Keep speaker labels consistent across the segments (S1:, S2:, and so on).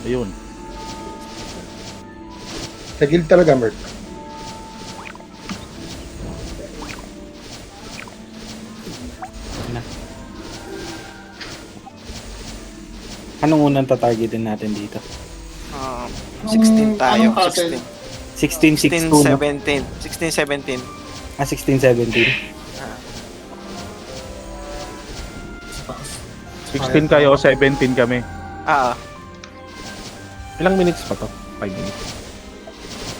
S1: Ayun.
S2: Sa guild talaga, Merc.
S3: Na. Anong unang tatargetin natin dito?
S4: 16 tayo.
S5: Anong castle?
S4: 16.
S3: 16,
S4: 16,
S3: 6, 2, no?
S4: 17. 16, 17.
S3: 16, 17.
S4: Ah,
S5: Sa taas.
S1: 16 kayo, 17 kami.
S4: ah.
S1: Ilang minutes pa to? 5 minutes.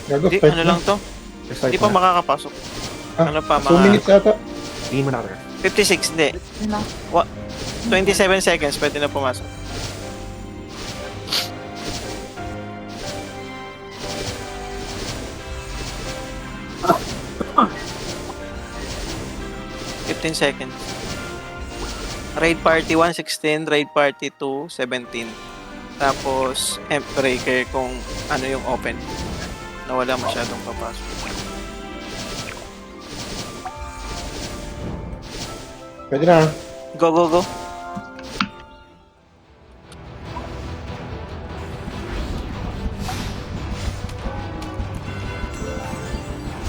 S2: Gago,
S4: Di,
S2: start
S4: ano
S2: na.
S4: lang to? Hindi pa makakapasok.
S2: Ah,
S4: Ano pa,
S2: 2 minutes ata.
S1: Tingin mo na ako.
S4: 56, hindi. 27 seconds, pwede na pumasok. ...15 seconds. Raid Party 1, 16. Raid Party 2, 17. Tapos, Emp Breaker kung ano yung open. Na wala masyadong papasok.
S2: Pwede na.
S4: Go, go, go.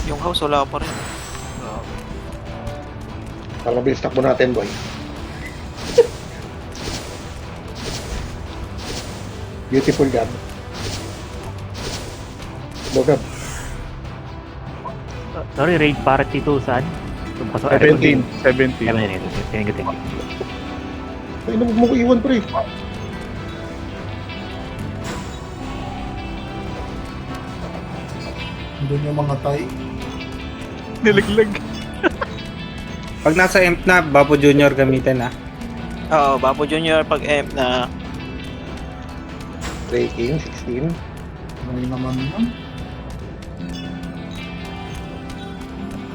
S4: Yung house, wala pa rin.
S2: Para mabilis takbo natin, boy. Beautiful gun. Bogab.
S6: Sorry, raid party 2 saan?
S1: 17. 17.
S6: Thank you.
S2: Ay, huwag mo ko iwan, pre.
S5: Doon yung mga tay.
S1: Niliglag.
S3: Pag nasa Emp na, Bapo Junior gamitin ah.
S4: Oo, Bapo Junior pag Emp na
S2: Rating, 16.
S5: May naman yun.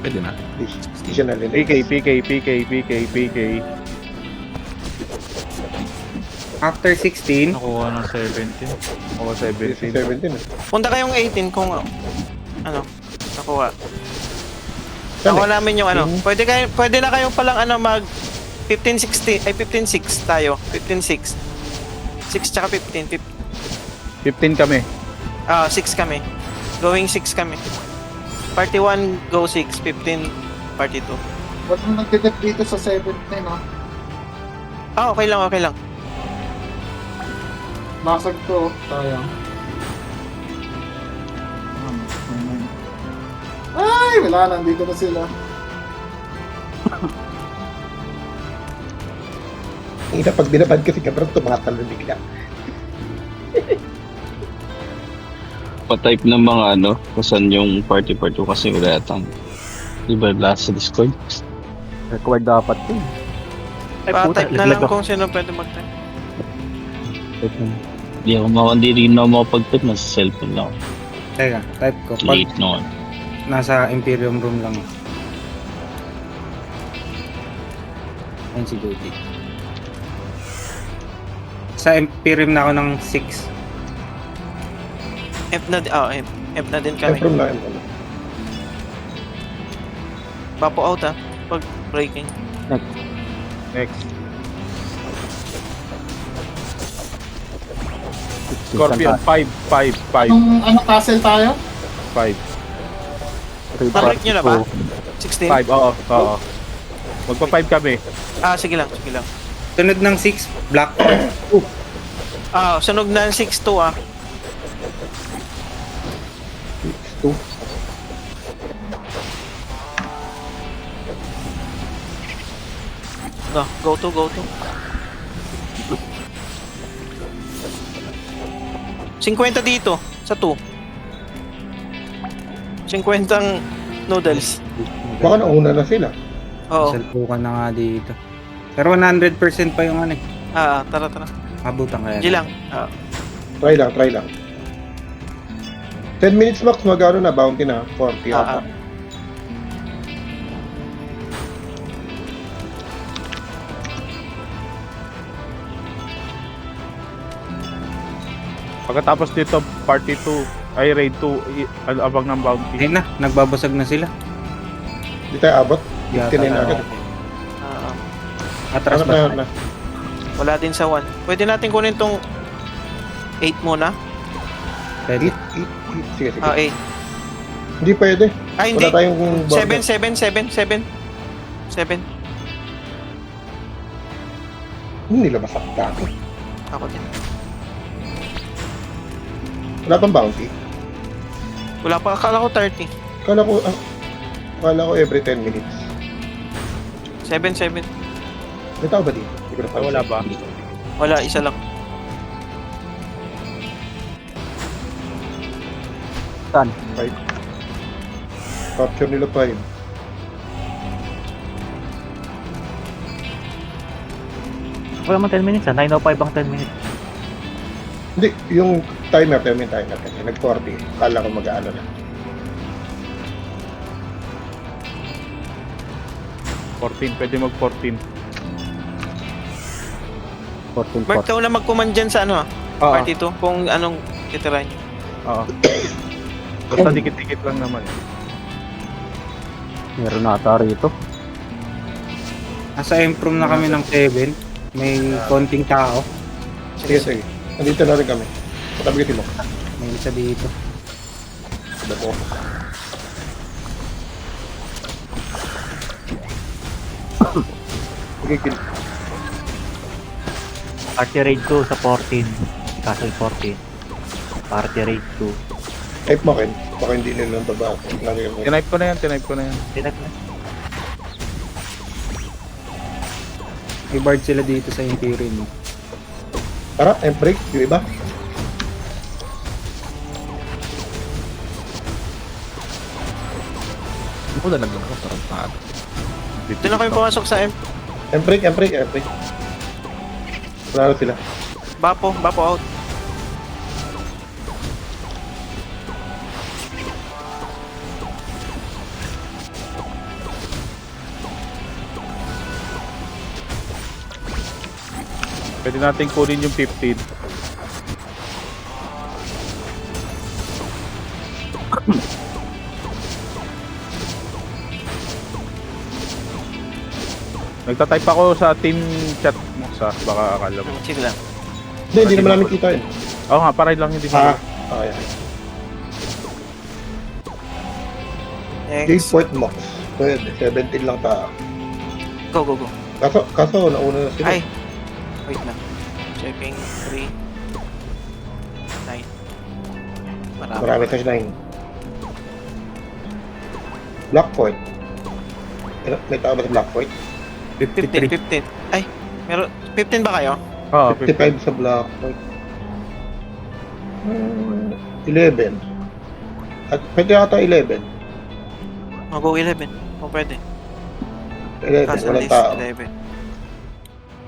S1: Pwede na.
S2: Hindi siya nalilig.
S1: PK.
S3: After 16,
S1: Nakuha ng 17. Oo, 17.
S2: 17 na.
S4: punta kayong 18 kung ano, nakuha.
S2: Saan
S4: Nakuha
S2: eh?
S4: namin yung ano. Pwede na kayong palang ano mag 15-16 ay 15-6 tayo. 15-6. 6 tsaka 15.
S1: 15 kami.
S4: 6 kami. Going 6 kami. Party 1 go 6, 15 party 2.
S5: Ba't mo nagdedep dito sa 17, ha?
S4: Okay lang, okay lang.
S5: Basag to, sayang. Ay, wala, nandito na sila.
S2: Ina, pag binabad kasi kabrang tumatalo bigla.
S7: Pa-type ng mga ano, kung saan yung party kasi wala yatang iba last sa Discord.
S1: Required dapat yun.
S4: Pa-type na lang kung sino pwede mag-type.
S7: Hindi rin ako makapag-type, nasa cellphone lang.
S3: teka, type ko. Pag
S7: Late noon.
S3: nasa Imperium room lang. Ayun si Jody. Sa Imperium na ako ng 6.
S4: Emp na, Emp na din kami.
S2: From na.
S4: Bapo out pag breaking.
S1: Next. Scorpion, 5.
S5: Ano castle tayo?
S1: 5.
S4: Target nyo na ba? 16?
S1: 5, oo. Magpa-5 kami.
S4: Sige lang, sige lang.
S3: Sunod ng 6, Black.
S4: Sunog na 6-2
S2: 2.
S4: Go to. 50 dito, sa 2. 50 noodles.
S2: Baka nauna na sila.
S4: Oo.
S3: Salpukan na nga dito. Pero 100% pa yung ano eh.
S4: Tara.
S3: Abutan kaya.
S4: G lang.
S2: Try lang. 10 minutes max, magano na, bounty na. 40 ata.
S1: Pagkatapos dito, party 2, ay raid 2, abang ng bounty.
S3: Ayun na, nagbabasag na sila.
S2: Hindi tayo abot.
S3: Yata
S2: 15 na agad.
S3: Atras
S2: Ano
S3: ba?
S2: na?
S4: Wala din sa 1. Pwede natin kunin tong 8 muna.
S3: Pwede.
S2: Eat. Sige, sige.
S4: 8.
S2: Hindi pwede.
S4: Ay, hindi.
S2: Wala tayong
S4: 7.
S2: Hindi nila masakta ako.
S4: Ako din.
S2: Wala pang bounty.
S4: Wala pa, akala ko 30.
S2: Kala ko every 10 minutes.
S4: 7.
S2: May tao ba dito? Hindi ko na
S1: Ay, wala ba?
S4: Wala, isa lang.
S6: Saan?
S2: 5. Capture nila 5.
S6: Wala man 10 minutes 9:05 ang 10 minutes.
S2: Hindi, yung timer kasi nag-40. Kala ko mag-aano na.
S1: 14, pwede mag-14.
S6: 14.
S4: Mark, ikaw na mag-command dyan sa ano
S1: Oo.
S4: party 2, kung anong titirahin nyo.
S1: Oo. Basta dikit-dikit lang naman.
S6: Meron na ata rito.
S3: Nasa improve na kami ng 7. May konting tao.
S2: Sige. Nandito na rin kami. Patabigatin mo.
S3: May isa dito.
S2: Dako. Sige, kill.
S6: Party raid 2 sa 14. Castle 14. Party raid 2.
S2: Type mo, Ken. Baka hindi nila ang baba.
S1: Tinipe ko na yan.
S6: Tinag na.
S3: May bard sila dito sa interior mo.
S2: Tara, break. Yung iba.
S8: Ako talagang ako tarantado.
S4: Doon na kayo pumasok sa
S2: Break. Wala na sila.
S4: Bapo out.
S1: Pwede natin kunin yung 15. Nagtatype ako sa team chat mo sa baka akala mo.
S4: Sige lang.
S2: Hindi naman namin kita yun.
S1: Oo nga, para lang hindi
S2: Ah,
S1: mo.
S2: okay.
S4: Next.
S2: Gateport Mox. Pwede, 17 lang ta.
S4: Go.
S2: Kaso nauna na sila.
S4: Ay. Wait lang. Checking 3. 9.
S2: Marami sa 9. Blackpoint. May tao ba sa Blackpoint?
S3: 53.
S4: 15. Ay, meron 15 ba kayo?
S1: Oo,
S2: 55 sa Blackpoint. 11. At pwede ata 11.
S4: Go 11. Kung pwede.
S2: 11,
S4: Castle
S2: walang
S4: is
S2: tao.
S4: 11.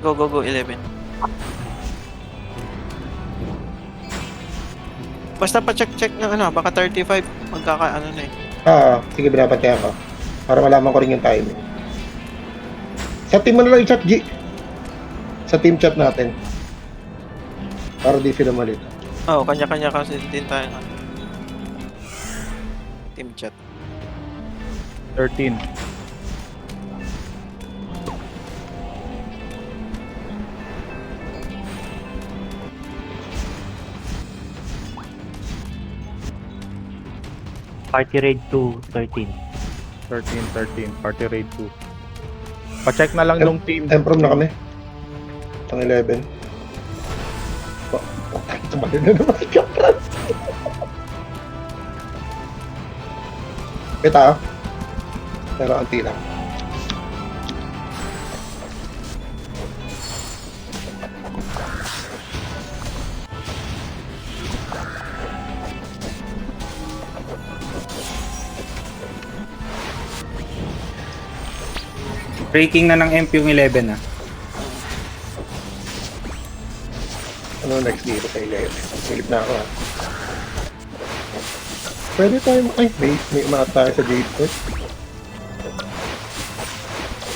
S4: Go 11. Basta pa-check ng ano, baka 35 magkakaano na eh.
S2: Sige, binapatya ko. Para malaman ko rin yung timing. Sa team mo na lang i-chat, G. Sa team chat natin. Para di sila malito.
S4: Oo, kanya-kanya kasi din tayo ano. Team chat.
S1: 13.
S6: Party raid 2, 13.
S1: 13. Party raid 2. Pa-check na lang yung team.
S2: Improve na kami. Ang 11. Tumali na naman si Captain. May tao. Pero anti lang.
S3: Breaking na ng MP yung 11 ah.
S2: Ano next dito sa 11? Silip na ako ha. Pwede tayo, may umaat tayo sa Jadeport.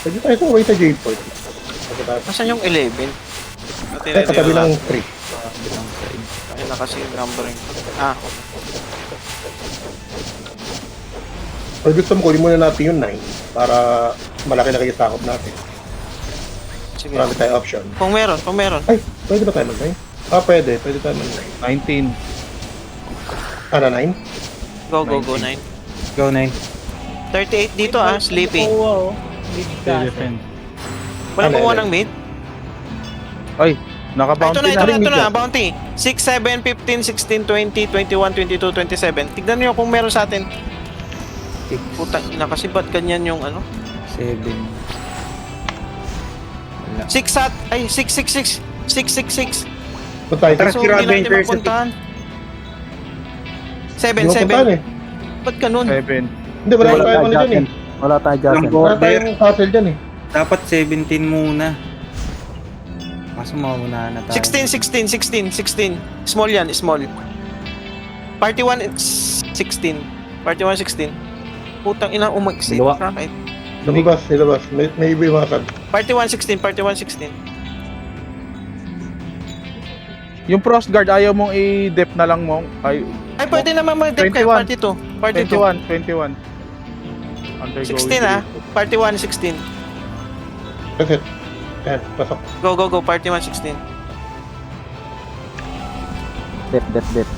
S2: Pwede tayo sumaway sa Jadeport. Pwede tayo.
S4: Nasaan yung 11?
S2: Katabi ng 3.
S4: Ayun na kasi yung numbering.
S2: Pag gusto mo, kunin muna natin yung 9 para malaki na kayo sakop natin.
S4: Sige.
S2: Marami tayo option.
S4: Kung meron.
S2: Ay, pwede ba tayo mag-9? Pwede. Pwede tayo man.
S1: 19.
S2: Ano, 9?
S4: Go, 9.
S3: Go 9.
S4: 38 dito sleepy.
S1: Defend.
S4: Walang
S2: Ano,
S4: kuha
S2: ano?
S4: ng mid.
S1: Ay,
S4: Ito
S1: naka-bounty
S4: na,
S1: na.
S4: ito na, bounty. 6, 7, 15, 16, 20, 21, 22, 27. Tignan niyo kung meron sa atin.
S3: 6,
S4: Putang ina, kasi ba't ganyan yung ano?
S3: 7. Wala.
S4: 6 at, ay, 6, 6, 6. 6, 6, 6.
S2: Punta tayo.
S3: Tara,
S4: So,
S3: Zero
S4: hindi natin
S3: Adventures.
S4: mapuntahan. 7,
S2: Hindi mo puntahan
S4: 7.
S2: eh.
S4: Ba't ganun?
S1: 7.
S2: Hindi, wala tayong ano dyan eh.
S6: Wala tayo
S3: Walang
S6: Justin.
S2: Wala
S3: border.
S2: tayong castle dyan eh.
S3: Dapat 17 muna. Kaso maunahan na tayo.
S4: 16, 16, 16, 16. Small yan, small. Party 1, it's 16. Party 1, 16. Putang ina, umag-exit.
S3: Dalawa.
S4: Bakit?
S2: Lumabas. May iba yung masag.
S4: Party 1, 16. Party 1, 16.
S1: Yung Frost Guard, ayaw mong i-dep na lang mo. Ay,
S4: Ay, pwede naman mag-dep kayo.
S1: 21.
S4: Party 2. Party 2.
S1: 21. Undergoing
S4: 16 Party 1, 16.
S2: Reset. Yan, pasok.
S4: Go. Party 1, 16.
S6: Dep.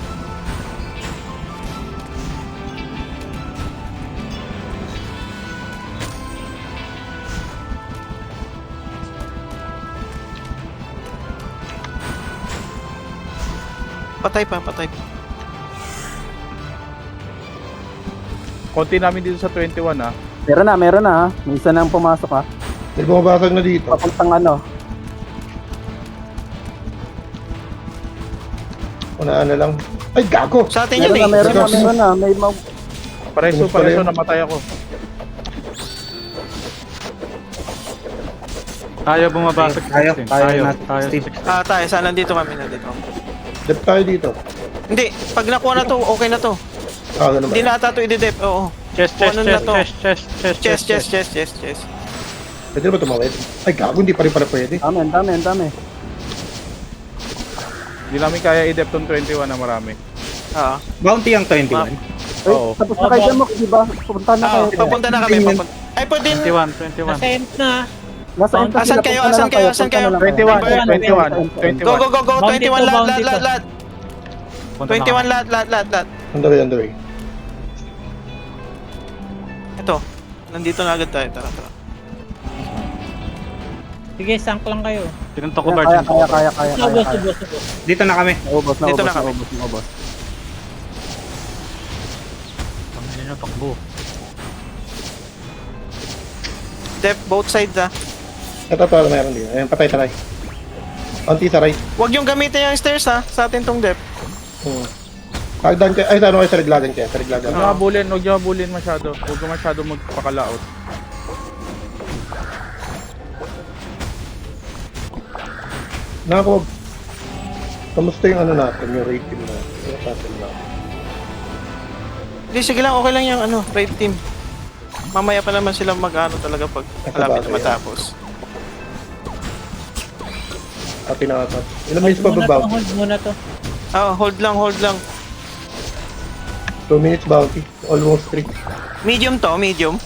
S4: Patay pa.
S1: Konti namin dito sa 21 ah.
S6: Meron na ha. May isa nang pumasok ha.
S2: May bumabasag na dito.
S6: Papuntang ano.
S2: Unaan na lang. Ay, gago!
S4: Sa atin yun eh.
S6: Meron na. May
S1: Pareso, namatay ako.
S3: Tayo bumabasag. Tayo. Steve.
S4: Tayo. Saan nandito kami? Nandito.
S2: Dep tayo dito.
S4: Hindi. Pag nakuha na to, okay na to.
S2: Ganun ba?
S4: Hindi na ata to i-dep. Oo.
S1: Chest.
S2: Pwede na ba tumawid? Ay, gago, hindi pa rin pala pwede.
S6: Dami.
S1: Hindi namin kaya i-dep tong 21 na marami.
S3: Bounty ang 21.
S1: Oo.
S6: Tapos na kayo dyan mo, di ba? Pupunta na kayo.
S4: Papunta na kami. Ay, pwede.
S1: 21.
S6: Nasa end
S4: Asan kayo?
S1: 21.
S4: Go. 21 lahat. 21 lahat.
S2: On the way.
S4: Ito. Nandito na agad tayo. Tara.
S9: Sige, sank lang kayo.
S6: Pinunta ko Bart. Kaya.
S9: Ubos.
S3: Dito na kami.
S6: Naubos.
S4: Dito na kami.
S6: Pangilin na takbo.
S4: Dep, both sides
S2: Ito, meron dito. Ayan, patay. Konti sa right.
S4: Huwag yung gamitin yung stairs sa atin tong dep.
S2: Kagdan kayo. Ay, ano kayo sa reglagan kayo? Sa reglagan.
S1: Huwag niyo habulin masyado. Huwag ka masyado magpakalaot.
S2: Nako. Kamusta yung ano natin, yung raid team natin? Yung natin na.
S4: Hindi, sige lang, okay lang yung raid team. Mamaya pa naman sila mag-ano talaga pag malapit na matapos.
S2: Atin na ata. Ilang minutes pa ba?
S9: Hold muna to.
S4: Hold lang.
S2: 2 minutes bounty. Almost 3.
S4: Medium to, medium.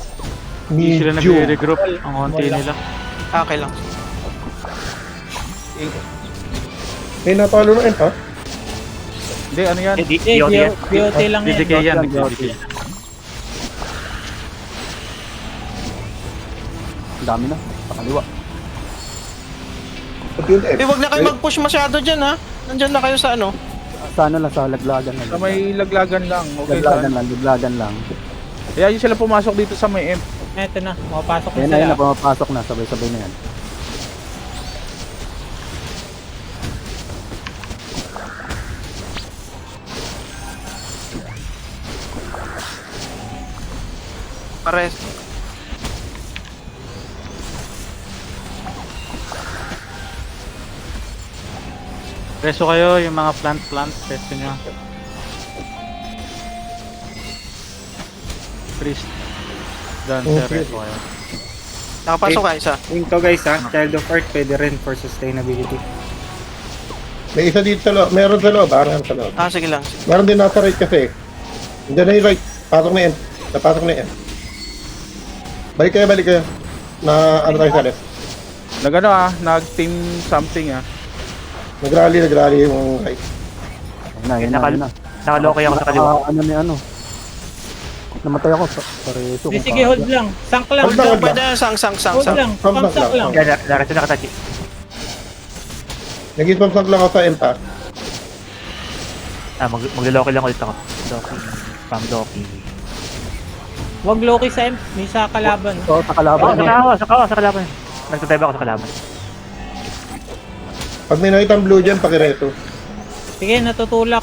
S2: Medium.
S6: regroup ang konti nila.
S4: Okay lang.
S2: May napalo na ha?
S1: Hindi, ano yan?
S9: BOT lang yan.
S6: Dami na. Pakaliwa.
S2: Pati yung F.
S4: Huwag na kayo mag-push masyado dyan Nandyan na kayo sa
S6: Sa ano lang, sa laglagan lang.
S1: Sa may laglagan lang. Okay,
S6: Laglagan lang.
S1: Kaya yun sila pumasok dito sa may M.
S9: Eto na, mapapasok na
S6: Ayan
S9: sila.
S6: na, pumapasok na. Sabay-sabay na yan.
S4: Pares.
S6: Preso kayo, yung mga plant, preso nyo. Priest. Done,
S2: Okay.
S6: preso kayo.
S4: Nakapasok ka isa.
S3: Yung to guys Child of Earth pwede rin for sustainability.
S2: May isa dito sa loob. Meron sa loob. Meron sa loob.
S4: Sige lang.
S2: Meron din nasa right kasi. Hindi na yung right. Pasok na yan. Napasok na yan. Balik kayo. Na ano tayo sa left.
S1: Nag-team something
S2: Nag-rally yung right.
S6: Nakalokay ako sa kaliwa.
S9: Sige, hold lang. Sank lang.
S2: Hold lang.
S4: Pwede na, sang.
S9: Hold lang. Pump lang.
S6: Kaya naresto na katachi.
S2: Nag-spam lang ako sa Elta.
S6: Maglalokay lang ulit ako. Loki. Spam Loki.
S9: Wag Loki sa M. May sa kalaban.
S6: Sa kalaban. Nagtatiba ako sa kalaban.
S2: Pag may nakita ang blue dyan, pakireto.
S9: Sige, natutulak.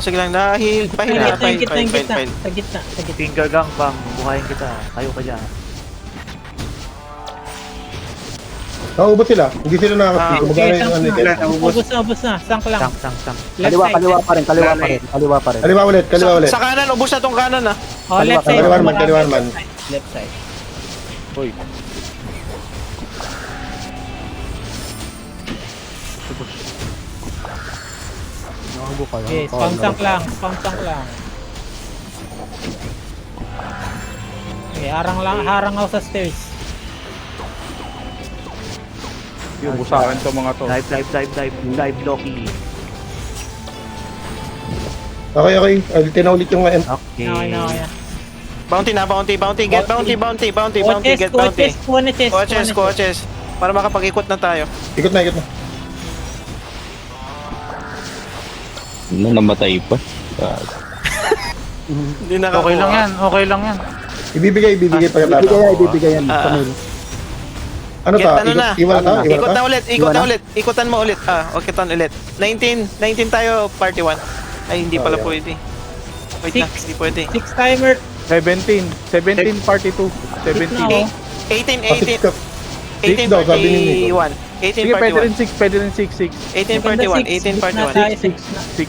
S4: Sige lang, nahil. Pahil na,
S9: Sa gitna.
S4: pahil.
S9: Sa gitna.
S6: Finger gang bang. Buhayin kita. Tayo ka dyan.
S2: Naubos sila. Hindi sila nakakaspeak. Kumagana yung ano nila.
S9: Ubus na. Sank lang.
S6: Sang.
S9: Left side.
S2: Kaliwa ulit.
S4: Sa kanan, ubos na tong kanan ah.
S9: Left side.
S2: Kaliwa naman.
S9: Left side.
S1: Uy.
S9: Okay, spam sank lang. Okay, harang ako sa stairs.
S1: Yung busakan sa mga to.
S6: Dive Loki.
S2: Okay. Tinaulit yung end.
S6: Okay.
S9: Okay.
S4: Bounty. Get bounty. Get bounty. Coaches. Para makapag-ikot na tayo.
S2: Ikot na.
S7: Namatay pa.
S4: Hindi nakakuha.
S1: Okay lang yan.
S2: Ibibigay pagkatapos. Ibibigay yan. Ano
S4: Get
S2: ta?
S4: ano na.
S2: Iwan na ta?
S4: Ikot na ulit. Ikutan mo ulit. Ulit. 19 tayo, party 1. Ay, hindi pala pwede. Wait na, hindi pwede.
S9: 6 timer.
S1: 17 party 2. 17.
S4: 18
S2: Six daw, sabi ni Nico.
S4: 18
S1: Sige,
S4: party
S1: pwede
S4: 1.
S1: rin 6.
S4: 18 party 1. 18 party 1.
S1: 6.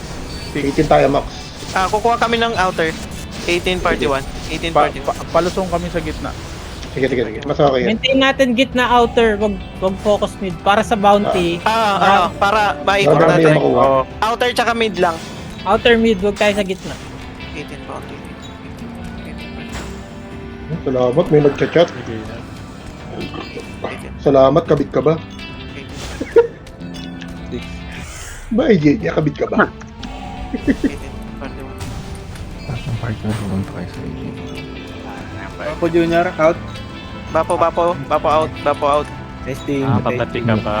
S2: 18 tayo max.
S4: Kukuha kami ng outer. 18 party 1. 18 party 1.
S1: Palusong kami sa gitna.
S2: Sige. Mas okay yan.
S9: Maintain natin gitna outer. Wag focus mid. Para sa bounty.
S4: Para maikot
S2: Marami yung
S4: natin.
S2: makuha.
S4: Outer tsaka mid lang.
S9: Outer mid. Wag tayo sa gitna.
S4: 18 bounty.
S2: Salamat, may nagchat-chat. Salamat, kabit ka ba? Ba, JJ, kabit ka ba?
S4: 18 party 1.
S8: Ang partner ko lang tayo sa inyo.
S3: Ako Junior, out.
S4: Bapo out.
S3: Testing.
S8: Papati ka ba?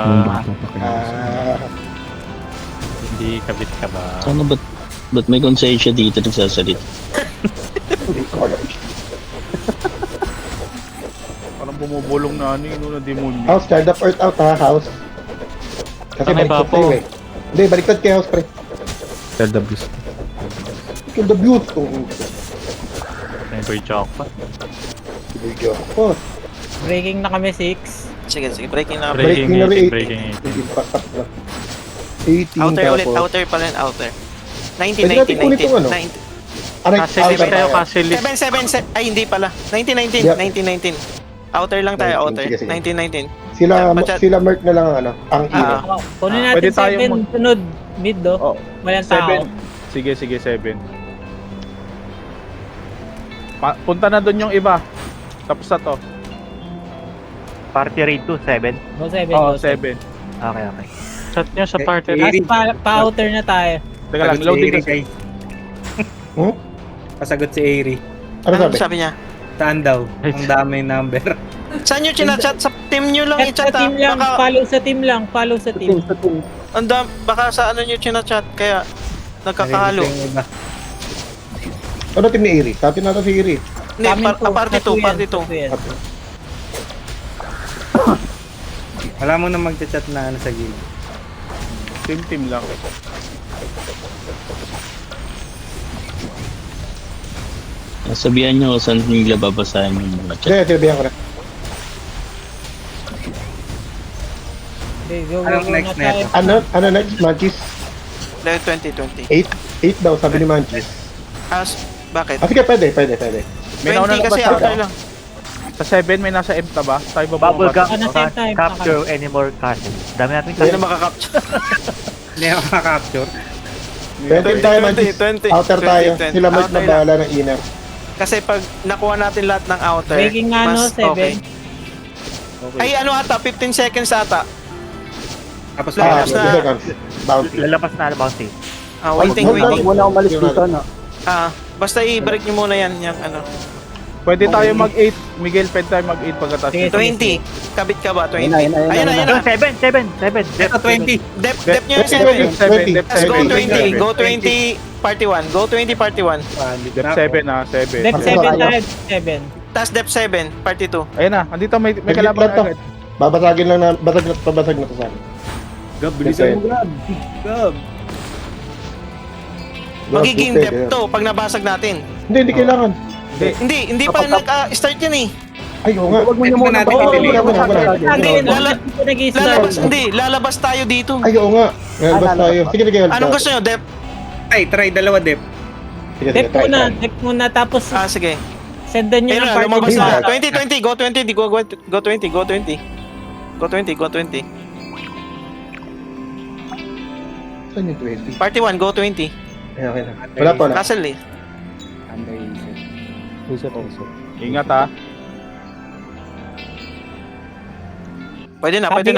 S8: Hindi kabit ka ba?
S7: Sana ba't may konsensya dito nagsasalit?
S1: Parang bumubulong na ano yun na demonyo.
S2: House, child of earth out ha, house. Kasi
S8: Tangay
S2: baliktad
S8: ba po?
S2: sa'yo eh. Hindi, baliktad kay house pre.
S8: Tell the beast.
S2: Kill the beaut.
S8: Never joke pa.
S2: Video ako.
S9: Breaking na kami 6.
S4: Sige, breaking na.
S2: Breaking na rin 18. Patak na. 18
S4: Outer ulit,
S2: tapos.
S4: outer pa rin, outer. 19.
S2: Pwede natin kunin itong ano?
S8: Castle kayo, castle.
S4: 7, ay hindi pala. 19.
S2: Yep.
S4: 19. Outer lang tayo,
S2: 19,
S4: outer.
S2: sige.
S4: 19.
S2: Sila Merc na lang ang ano, ang ino.
S9: Kunin
S1: Pwede
S9: natin
S1: tayong
S9: 7. Sunod. Mid do.
S1: Oh,
S9: Walang tao.
S1: 7. Sige, 7. Punta na doon yung iba. Tapos na to.
S6: Party raid 2, 7.
S9: Go 7.
S1: Oh,
S9: Go
S1: 7.
S6: Okay.
S8: Chat nyo sa party.
S9: Pa-outer na tayo.
S1: Teka lang, loading kasi.
S3: Pasagot si Airy.
S2: Ano sabi?
S4: Sabi niya?
S3: Saan daw? Ang dami number.
S4: Saan nyo chinachat? Sa team nyo lang
S9: Chat
S4: i-chat
S9: sa team lang.
S4: Baka,
S9: Follow sa team.
S4: baka sa ano nyo chinachat, kaya nagkakahalo.
S3: Narinig ko yung iba.
S2: Ano team ni Iri? Sa atin natin si Iri.
S4: Hindi, party 2.
S3: Wala mo na magchat na ano sa gilid.
S1: Team lang.
S7: Sabihan nyo kung saan nila babasahin yung mga chat.
S2: Sige, silbihan ko na.
S9: Okay, go
S3: Anong
S9: na
S3: next
S9: tayo.
S2: Ano next? Manchis?
S4: Level 20.
S2: 8 daw, sabi ni Manchis.
S4: Bakit?
S2: Sige, pwede.
S1: May nauna
S4: 20
S1: na
S4: kasi
S1: ba
S4: outer
S1: sa
S4: lang.
S1: Sa 7 may nasa M ta ba? Tayo ba
S6: Bubble
S1: bumaba?
S6: gum.
S9: Ano, same time,
S6: Capture any more castle. Dami natin
S4: Hindi na
S6: castle.
S4: makakapture.
S3: Hindi ako makakapture.
S2: 20 tayo, Manchis.
S4: 20.
S2: Outer tayo. Sila Merc na
S4: Outer lang.
S2: bahala ng inner.
S4: Kasi pag nakuha natin lahat ng outer,
S9: Breaking nga no,
S4: mas
S9: 7.
S4: okay. Ay ano ata, 15 seconds ata.
S3: Tapos
S4: Lalabas na.
S2: 2 seconds. Bounty.
S6: Lalabas na ang bounty.
S4: Waiting,
S2: hold on.
S4: waiting.
S2: Wala umalis dito, no?
S4: Basta i-break nyo muna yan, yung ano.
S1: Pwede tayo mag-8. Miguel, pwede tayo mag-8 pagkatapos.
S9: Sige,
S1: nito.
S4: 20. Kabit ka ba? 20. Ayan na.
S6: 7.
S3: Ito 20.
S4: Dep nyo yung 7.
S1: 7, dep
S4: Let's go
S1: 7.
S4: 20. Go 20 party 1. Go 20 party 1.
S1: Dep 7 na, 7.
S9: Dep 7 tayo, 7.
S4: Tapos dep 7 party 2.
S1: Ayun na, andito may
S2: Nag-leap
S1: kalaban
S2: lang to.
S1: agad.
S2: Babasagin lang na, pabasag na to sana.
S3: Gab, bilisan mo Gab. Gab.
S4: Magiging dep to pag nabasag natin.
S2: Hindi kailangan.
S4: Hindi pa nag-start yan eh.
S2: Ay, oo nga.
S3: Huwag mo na muna natin i-delay.
S4: Lalabas tayo dito.
S2: Ay, oo nga. Nalabas tayo. Sige,
S4: Anong gusto nyo, dep?
S3: Ay, try dalawa dep.
S2: Sige,
S9: Dep
S2: try.
S9: muna, tapos
S4: Sige.
S9: sendan nyo
S4: Ayun
S9: ng
S4: na,
S9: party.
S4: lumabas
S2: Ayun
S4: na.
S2: na.
S4: 20, go 20, go 20, go 20. Go 20, go 20.
S2: Saan yung 20?
S4: Party 1, go 20.
S2: Ay, okay na. Wala pa na.
S4: Castle eh.
S1: Ingat ha.
S4: Pwede na.
S9: Sabi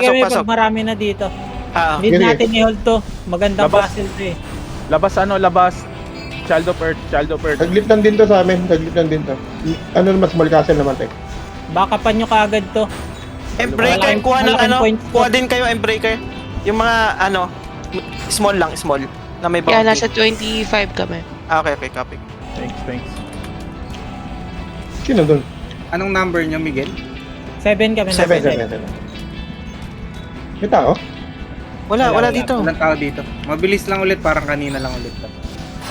S9: kami
S4: Pasok.
S9: pag marami na dito. Need
S2: Sige.
S9: natin i-hold to. Magandang
S1: Labas.
S9: puzzle to eh.
S1: Labas. Child of Earth.
S2: Nag-leap lang din to sa amin. Nag-leap lang din to. Ano naman, small castle naman tayo.
S9: Baka pa nyo kaagad to.
S4: Embreaker,
S9: Malaking-
S4: kuha ng
S9: malaking
S4: ano.
S9: points to.
S4: Kuha din kayo Embreaker. Yung mga ano, small na may bounty.
S10: Kaya nasa 25 kami.
S4: Okay, copy.
S1: Thanks.
S2: Sino doon?
S3: Anong number nyo, Miguel?
S9: 7 kami.
S2: 7. May tao?
S4: Wala dito.
S3: Walang tao dito. Mabilis lang ulit, parang kanina lang ulit.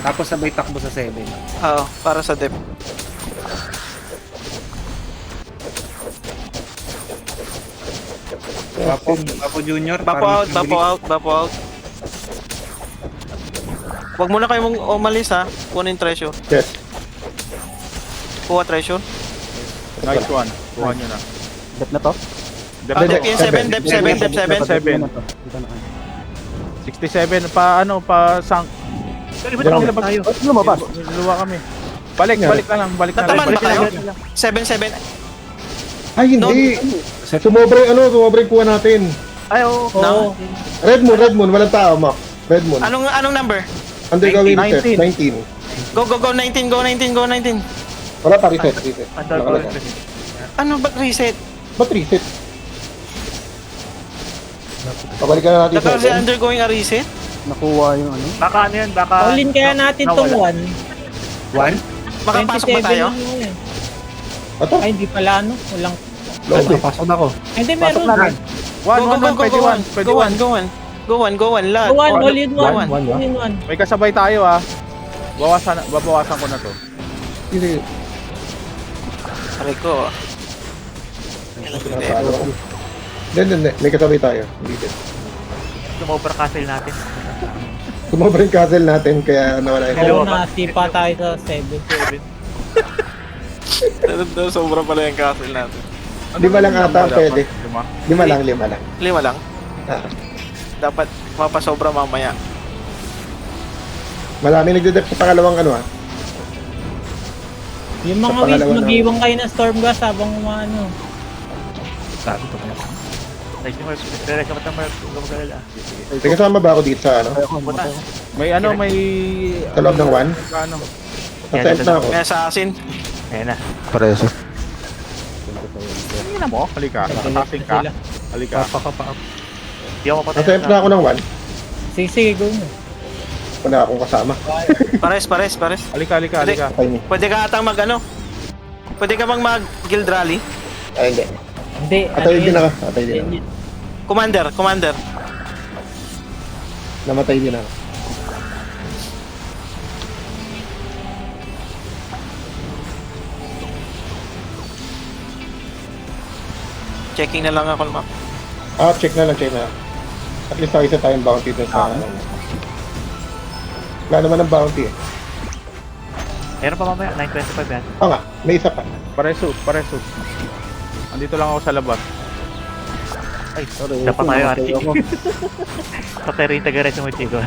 S3: Tapos sabay takbo sa 7.
S4: Oo, para sa dep.
S3: Bapo Junior.
S4: Bapo
S3: parang
S4: out.
S3: mabilis.
S4: Huwag muna kayo mong umalis ha. Kunin treasure.
S2: Yes.
S4: Kuha treasure.
S1: Nice one. Kuha nyo na.
S6: Dep na to?
S4: Dep yung 7, dep 7.
S1: 7. 67 pa sank.
S6: Lumabas.
S1: Luwa kami. Balik na lang.
S4: Tataman ba kayo? 7.
S2: Ay, hindi. Sumobra yung kuha natin.
S6: Ay, oo.
S4: No?
S2: Red Moon. Walang tao, Mac. Red Moon.
S4: Anong number?
S2: Undergoing
S1: 19.
S2: reset. 19.
S4: Go 19.
S2: Wala pa, reset.
S4: Ano ba reset?
S2: Ba't reset? Pabalikan na natin
S4: Naka
S2: sa
S4: undergoing a reset?
S6: Baka ano yan, baka...
S9: All-in kaya natin tong 1.
S3: 1?
S4: Makapasok ba tayo?
S2: Ato?
S9: Ay, hindi pala ano. Walang...
S2: Lobby.
S6: Pasok na ako.
S9: Ay, hindi, meron.
S4: Go 1, lahat.
S9: Go 1, all-in 1.
S4: One.
S9: All-in 1.
S1: May kasabay tayo ha. Babawasan ko na to.
S2: Hindi.
S4: Aray ko.
S2: Hindi. May kasabay tayo. Hindi din.
S6: Sumobra castle natin.
S2: Sumobra yung castle natin, kaya nawala yun.
S9: Oo, nasipa tayo sa 7.
S4: Sobra pala yung castle natin.
S2: 5 lang ata, pwede. 5 lang.
S4: 5 lang.
S2: Ah.
S4: Dapat mapasobra mamaya.
S2: Marami nagdedep sa pangalawang ano ah.
S9: Yung mga
S2: Sa
S9: ways,
S2: pangalawa na-
S9: mag-iwang kayo ng storm gas habang umano.
S6: Sabi ko pa. Nice yung Mark. Re-rest ako ng Mark. Huwag mo galala.
S2: May kasama ba ako dito sa ano?
S1: May
S2: Sa loob ng 1?
S1: ano.
S2: Nasa end na ako.
S4: May assassin.
S6: Ayan na.
S2: Pareso.
S1: Tingnan mo, halika. Assassin ka. Halika.
S6: Hindi ako patay.
S2: Nasa end na ako ng 1.
S9: Sige, go mo.
S2: Wala akong kasama.
S4: Pares.
S1: Halika.
S2: Patay niyo.
S4: Pwede ka atang Pwede ka mag guild rally.
S2: Ay, hindi.
S9: Hindi.
S2: Atay din ako. Atay din ako.
S4: Commander.
S2: Namatay din ako.
S4: Checking na lang ako, ma'am.
S2: Check na lang. At least isa tayong bounty dun sa ano. Wala naman ng bounty eh.
S6: Meron pa mamaya. 925 yan.
S2: Nga, may isa pa.
S1: Pareso. Andito lang ako sa labas.
S6: Ay, sorry. Dapat tayo, Archie. Patay rin taga-rest mo, Chico.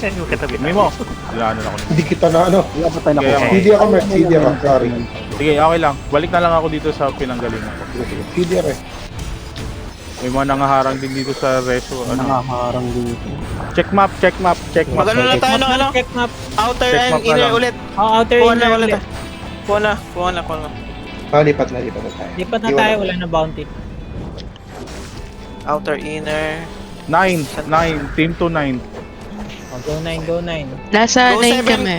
S6: Yan yung katabi.
S1: Mimo. Ano na ako.
S2: Hindi kita na ano.
S1: Kaya,
S2: CD ako, Merc. CD ako. Sorry.
S1: sige, okay lang. Balik na lang ako dito sa pinanggalingan ko.
S2: CD ako eh.
S1: May mga nangaharang din dito sa reso. Ano?
S8: Nakaharang dito.
S1: Check map, check map, check map.
S4: Magano na tayo ng ano?
S9: Check map.
S4: Outer
S1: Check
S4: and
S1: map na
S4: inner
S1: lang.
S4: ulit.
S9: Outer
S4: Kuha na
S9: inner
S4: ulit.
S9: ulit.
S4: Kuha na.
S2: Lipat na tayo.
S9: Lipat na
S2: Iwan
S9: tayo,
S2: na.
S9: wala na bounty.
S4: Outer, inner.
S1: 9, team to 9.
S9: Oh, go 9, go 9.
S10: Nasa
S4: Go
S10: 9
S4: 7.
S10: kami.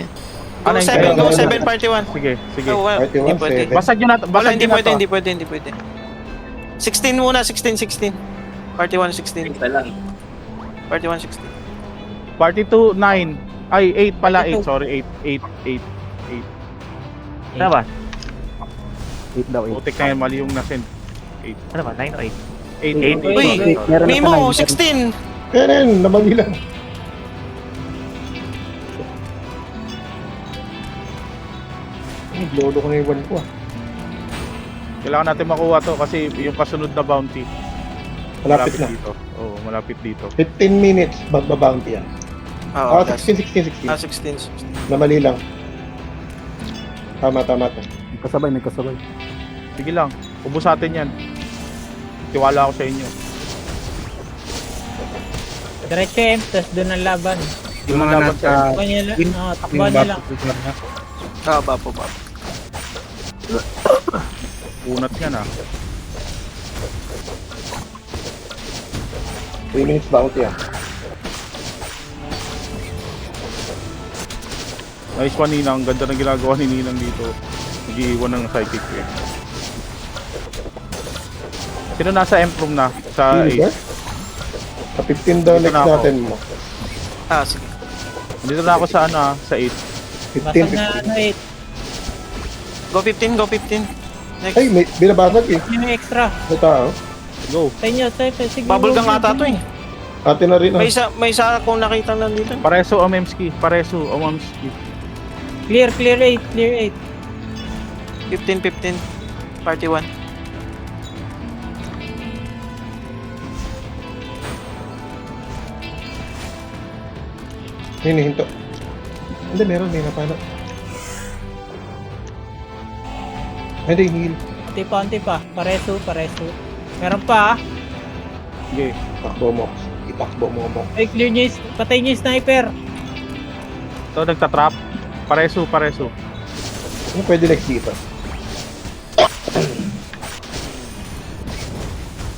S4: Go
S1: Ano,
S4: 7, go
S2: ayun.
S4: 7, party 1.
S1: Sige, sige.
S4: Oh, wala.
S2: Party
S4: Hindi
S2: 1,
S4: pwede.
S2: 7.
S1: Basag nyo na,
S4: Wala,
S1: basag
S4: hindi
S1: nyo na
S4: pwede,
S1: to.
S4: hindi pwede. 16 muna, 16. Party 1, 16. Party 1, 16.
S1: Party 2, 9. Ay, 8 pala, 8. Sorry, 8.
S6: Ano ba?
S8: 8 daw, 8.
S1: Putik na yan, mali yung nasend.
S6: Ano ba? 9 o 8?
S1: 8.
S4: Uy,
S8: Meron na
S4: Mimo,
S8: sa
S4: 16.
S2: Yan, namali lang. Lolo ko na yung 1 ko ah.
S1: Kailangan natin makuha to kasi yung kasunod na bounty.
S2: Malapit na.
S1: dito. Oo, malapit dito.
S2: 15 minutes, magbabounty yan.
S4: Oo,
S2: 16.
S4: 16.
S2: Namali lang. Tama.
S8: May kasabay.
S1: Sige lang, ubos natin yan. Tiwala ako sa inyo.
S9: Diretso M, tapos doon ang laban.
S3: Yung mga
S1: Laban
S3: nasa...
S9: Takban niya lang. Takban niya lang.
S4: Bapo.
S1: Unat yan ah.
S2: 3 minutes bounty yan.
S1: Nice one, Ninang. Ganda ng ginagawa ni Ninang dito. Nag-iiwan ng psychic eh. Sino nasa M-room na? Sa
S2: Sino, sir?
S1: 8.
S2: Sa 15 daw
S1: Dito
S2: next
S1: na ako.
S2: natin mo.
S4: Sige.
S1: Dito na ako sa ano ah, sa 8.
S9: Basag na
S2: 15.
S9: 8.
S4: Go 15. Next.
S2: Ay, may binabasag eh.
S9: Ano yung extra?
S2: May tao.
S1: Go.
S9: Sa inyo, sige.
S4: Bubble
S9: go,
S4: gang ata to eh.
S2: Ate na rin ah.
S4: May isa akong nakita nandito.
S1: Pareso Omemski. Pareso Omemski.
S9: Clear 8.
S4: 15. Party 1.
S2: Hinihinto. Hindi, meron. May napano. Hindi, heal.
S9: Anti pa. Pareso. Meron pa.
S1: Sige.
S2: Itakbo mo.
S9: Ay, clear niyo patay niyo yung sniper.
S1: Ito nagtatrap. Pareso.
S2: Ano pwede next dito?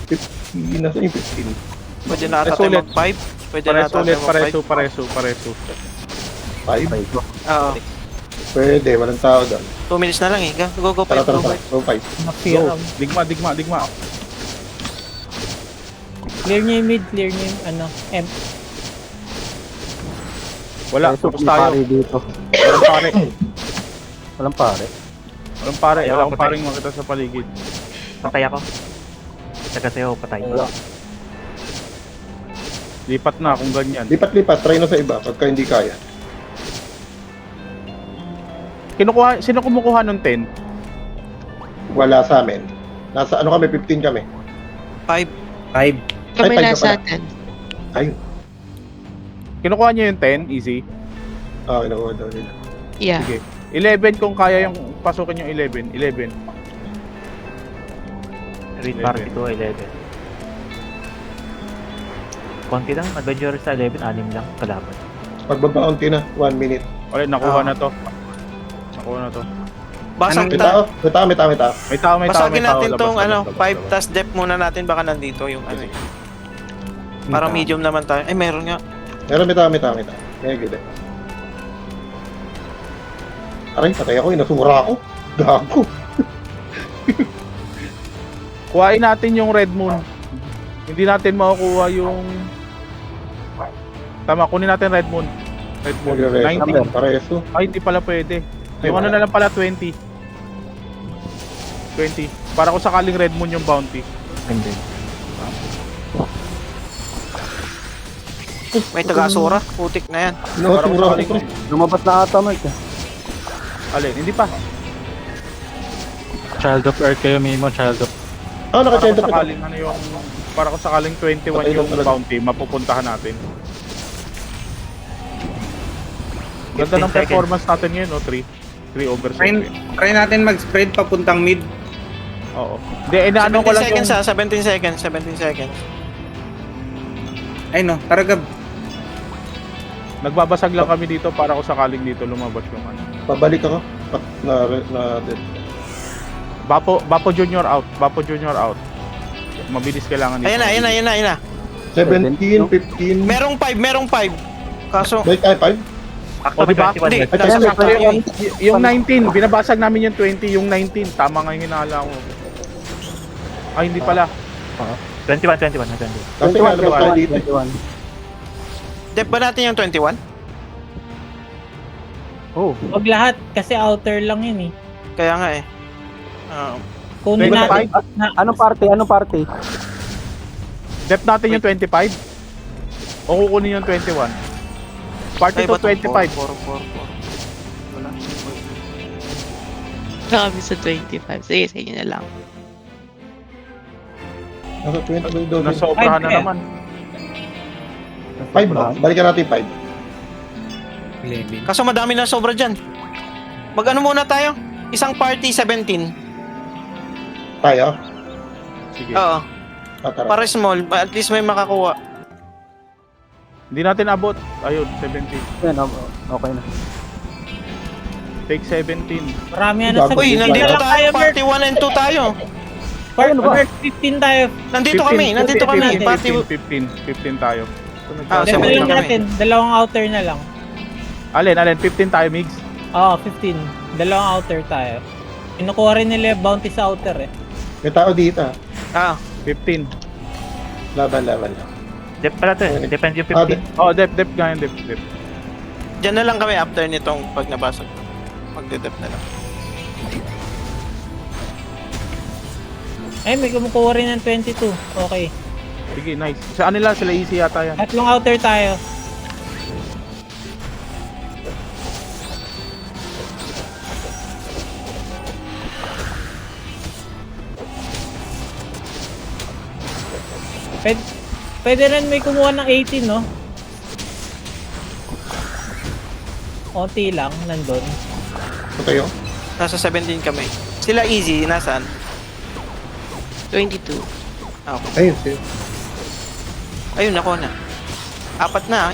S2: 15. Nasaan yung 15?
S4: Pwede na ata
S1: Pareso
S4: tayo
S1: ulit.
S4: mag-5. Pwede na ata tayo
S1: Pareso.
S2: 5?
S4: Oo.
S2: Pwede, walang tao doon.
S4: 2 minutes na lang eh. Go 5.
S2: Tara.
S4: Go 5.
S2: Go 5.
S9: Na-fear.
S1: Go. Digma.
S9: Clear niyo yung mid. Clear niyo yung M.
S1: Wala. Tapos tayo.
S8: dito.
S1: Walang pare.
S8: Walang pare.
S1: Wala akong paring makita sa paligid.
S6: Patay ako. Taga sa'yo, patay.
S1: Lipat na kung ganyan.
S2: Lipat. Try na sa iba pagka hindi kaya.
S1: Sino kumukuha ng 10?
S2: Wala sa amin. Nasa ano kami, 15 kami.
S4: 5.
S3: 5.
S10: Kami
S2: Ay,
S10: nasa
S2: pala.
S10: 10.
S2: Ayun.
S1: Kinukuha niyo yung 10? Easy.
S2: Kinukuha daw nila.
S10: Yeah.
S1: Sige. 11 kung kaya yung pasukin yung 11. 11.
S6: Read party 2, 11. Konti lang, adventure sa 11, 6 lang, kalaban.
S2: Pagbabounty na, 1 minute.
S1: Ulit, nakuha na to.
S4: Basag
S2: May tao.
S1: May tao.
S4: Basagin natin
S1: Labas,
S4: tong
S1: labas,
S4: 5
S1: labas.
S4: tas depth muna natin baka nandito yung ano eh. Parang medium naman tayo. Ay meron nga.
S2: Meron, may tao. May good eh. Aray, patay ako, inasura ako. Gago.
S1: Kuhain natin yung Red Moon. Hindi natin makukuha yung... Tama, kunin natin Red Moon. 90.
S2: Pareso.
S1: Ay, hindi pala pwede. Yung ano na lang pala, 20. Para kung sakaling Red Moon yung bounty.
S8: Hindi.
S4: May taga-asura. Putik na yan.
S2: Inasura ako.
S8: Lumabas na ata, Mike.
S1: Alin, hindi pa.
S8: Child of Earth kayo, Mimo. Child of...
S2: Ah,
S1: Para
S2: naka-chento
S1: kung
S2: pa.
S1: sakaling ano yung... Para kung sakaling 21
S2: Patay
S1: yung
S2: lang talaga.
S1: bounty, mapupuntahan natin. Ganda
S6: 15
S1: ng performance natin ngayon, no? 3 over 7.
S3: Try natin mag-spread papuntang mid.
S1: Oo. Hindi, inaano ko
S4: 17
S1: lang
S4: seconds
S1: yung...
S4: 17 seconds, 17 seconds.
S3: Ay no, Taragab.
S1: Nagbabasag lang kami dito para kung sakaling dito lumabas yung ano.
S2: Pabalik ako. Dead.
S1: Bapo Junior out. Bapo Junior out. Mabilis kailangan dito.
S4: Ayun na.
S2: 17, 15.
S4: Merong 5. Kaso,
S2: May kaya 5?
S1: O diba?
S4: hindi,
S2: Ay,
S4: nasa
S2: kaya
S4: sakto yun.
S1: Yung 19, binabasag namin yung 20, yung 19. Tama nga yung hinala ko. Ay, hindi pala.
S6: 21.
S2: Kasi nga, labas tayo dito.
S8: 21.
S4: Dep ba natin yung 21?
S8: Oh,
S9: Wag lahat kasi outer lang yun eh.
S4: Kaya nga eh.
S9: Kunin
S1: 25?
S9: natin na,
S8: anong party?
S1: Dep natin yung 25. O kukunin yung 21. Party to 25.
S4: 4.
S10: Kami sa 25. Sige, sa inyo na lang.
S2: Nasa 20 by 12.
S1: Nasobrahan na
S9: Five,
S1: naman.
S2: 5 ba? Balikan natin 5.
S3: 11.
S4: Kaso madami na sobra dyan. Mag-ano muna tayo? Isang party 17.
S2: Tayo?
S1: Sige.
S4: Oo.
S2: Tara.
S4: Para small, at least may makakuha.
S1: Hindi natin abot. Ayun, 17.
S8: Yan, okay na.
S1: Take 17.
S9: marami na sa
S4: Uy, nandito
S9: Wala
S4: tayo.
S9: Bert.
S4: Party 1 and 2 tayo.
S9: Bert, 15 tayo.
S4: Nandito kami.
S1: 15,
S4: Party
S1: 15 tayo.
S4: Ah,
S9: Level
S4: 17
S9: lang
S4: kami.
S9: natin, dalawang outer na lang.
S1: Alin, 15 tayo, Migs.
S9: Oo, 15. Dalawang outer tayo. Kinukuha rin nila yung bounty sa outer eh.
S2: May tao dito.
S4: Ah,
S1: 15.
S2: Laban.
S6: Dep pala to eh. Depende yung 15.
S1: Oh, dep nga yung dep.
S4: dyan na lang kami after nitong pag nabasag. Magde-dep na lang.
S9: Eh, may kumukuha rin ng 22. Okay.
S1: Sige, nice. Sa nila, sila easy yata yan.
S9: Tatlong outer tayo. Pwede rin may kumuha ng 18, no? Konti lang, nandun.
S2: Ito tayo.
S4: Nasa 17 kami. Sila easy, nasaan?
S10: 22.
S2: Ayun, siya.
S4: Ayun, ako na. Apat na,